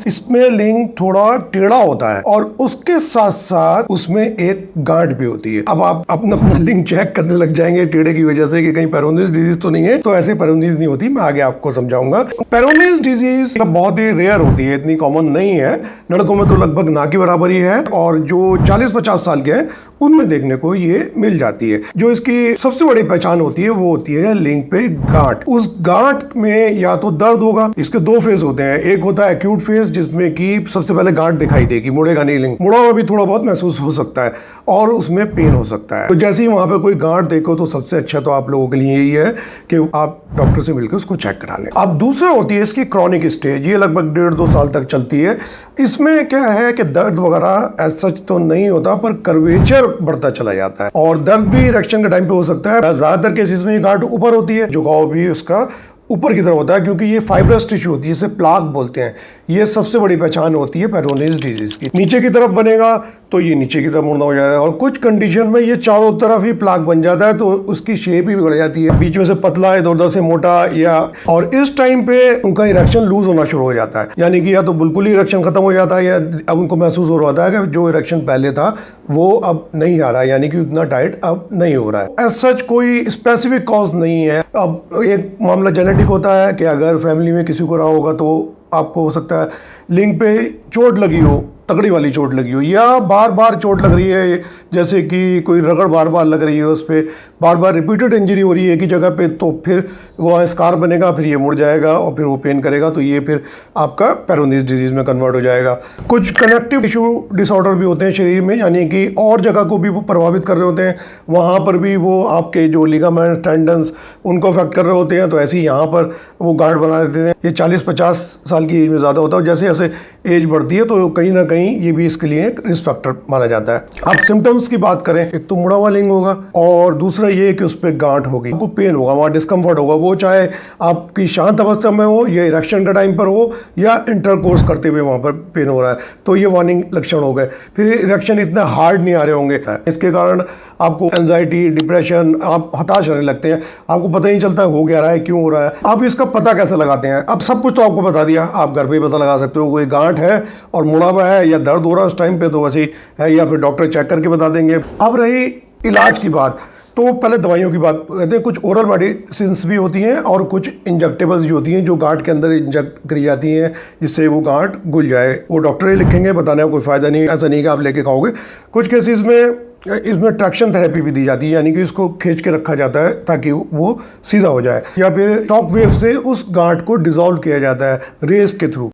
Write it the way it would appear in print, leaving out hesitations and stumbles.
इसमें लिंक थोड़ा टेढ़ा होता है और उसके साथ साथ उसमें एक गांठ भी होती है। अब आप अपना लिंक चेक करने लग जाएंगे टेढ़े की वजह से कि कहीं पेरोनिस डिजीज तो नहीं है। तो ऐसे पेरोनिस नहीं होती, मैं आगे आपको समझाऊंगा। पेरोनिस डिजीज बहुत ही रेयर होती है, इतनी कॉमन नहीं है। लड़कों में तो लगभग ना के बराबर ही है और जो 40-50 साल के हैं उनमें देखने को ये मिल जाती है। जो इसकी सबसे बड़ी पहचान होती है वो होती है लिंक पे गांठ। उस गांठ में या तो दर्द होगा, इसके दो फेज होते हैं। एक होता है एक्यूट फेज जिसमें कि सबसे पहले गांठ दिखाई देगी, मुड़ेगा नहीं लिंक, मुड़ा हुआ भी थोड़ा बहुत महसूस हो सकता है और उसमें पेन हो सकता है। तो जैसे ही वहां पे कोई गांठ देखो तो सबसे अच्छा तो आप लोगों के लिए यही है कि आप डॉक्टर से मिलकर उसको चेक करा लें। अब दूसरा होती है इसकी क्रॉनिक स्टेज, ये लगभग 1.5-2 साल तक चलती है। इसमें क्या है कि दर्द वगैरह एज सच तो नहीं होता पर कर्वेचर बढ़ता चला जाता है और दर्द भी इरेक्शन के टाइम पे हो सकता है। ज्यादातर केसेस में ये गांठ ऊपर होती है, झुकाव भी उसका ऊपर की तरफ होता है क्योंकि ये फाइब्रस टिश्यू होती है, जिसे प्लाक बोलते हैं। ये सबसे बड़ी पहचान होती है पेरोनिस डिजीज की। नीचे की तरफ बनेगा तो ये नीचे की तरफ मुड़ना हो जाता है और कुछ कंडीशन में ये चारों तरफ ही प्लाक बन जाता है तो उसकी शेप ही बिगड़ जाती है, बीच में से पतला, इधर उधर से मोटा या। और इस टाइम पे उनका इरेक्शन लूज होना शुरू हो जाता है, यानी कि या तो बिल्कुल ही इरेक्शन खत्म हो जाता है या अब उनको महसूस हो रहा है कि जो इरेक्शन पहले था वो अब नहीं आ रहा है, यानी कि उतना टाइट अब नहीं हो रहा है। एज सच कोई स्पेसिफिक कॉज नहीं है। अब एक मामला जेनेटिक होता है कि अगर फैमिली में किसी को रहा होगा तो आपको हो सकता है लिंक पे चोट लगी हो, तगड़ी वाली चोट लगी हो, या बार बार चोट लग रही है, जैसे कि कोई रगड़ बार बार लग रही है, उस पर बार बार रिपीटेड इंजरी हो रही है एक ही जगह पे, तो फिर वो स्कार बनेगा, फिर ये मुड़ जाएगा और फिर वो पेन करेगा, तो ये फिर आपका पेरोनिस डिजीज में कन्वर्ट हो जाएगा। कुछ कनेक्टिव टिश्यू डिसऑर्डर भी होते हैं शरीर में, यानी कि और जगह को भी वो प्रभावित कर रहे होते हैं, वहाँ पर भी वो आपके जो लिगामेंट, टेंडन्स, उनको अफेक्ट कर रहे होते हैं। तो ऐसे ही यहाँ पर वो गांठ बना देते हैं। ये 40-50 साल की एज में ज़्यादा होता है और जैसे जैसे एज बढ़ती है तो कहीं ना कहीं ये भी इसके लिए एक रिस्क फैक्टर माना जाता है। अब सिम्टम्स की बात करें, एक तो मुड़ा हुआ लिंग होगा और दूसरा ये कि उस पर गांठ होगी, आपको पेन होगा, वहाँ डिस्कम्फर्ट होगा, वो चाहे आपकी शांत अवस्था में हो या इरेक्शन के टाइम पर हो या इंटरकोर्स करते हुए वहाँ पर पेन हो रहा है, तो ये वार्निंग लक्षण हो गए। फिर इरेक्शन इतने हार्ड नहीं आ रहे होंगे, इसके कारण आपको एंजाइटी, डिप्रेशन, आप हताश रहने लगते हैं, आपको पता ही नहीं चलता हो क्या रहा है, क्यों हो रहा है। आप इसका पता कैसे लगाते हैं? अब सब कुछ तो आपको बता दिया, आप घर पे ही पता लगा सकते हो। कोई गांठ है और मुड़ा हुआ है या दर्द हो रहा है उस टाइम पे तो वैसे ही है, या फिर डॉक्टर चेक करके बता देंगे। अब रही इलाज की बात, तो पहले दवाइयों की बात कहते हैं। कुछ ओरल मेडिसिन भी होती हैं और कुछ इंजेक्टेबल्स जो होती हैं जो गांठ के अंदर इंजेक्ट करी जाती हैं जिससे वो गांठ घुल जाए। वो डॉक्टर ही लिखेंगे, बताने का कोई फ़ायदा नहीं, ऐसा नहीं कि आप लेके खाओगे। कुछ केसेस में इसमें ट्रैक्शन थेरेपी भी दी जाती है, यानी कि इसको खींच के रखा जाता है ताकि वो सीधा हो जाए, या फिर शॉक वेव से उस गांठ को डिसॉल्व किया जाता है रेस के थ्रू।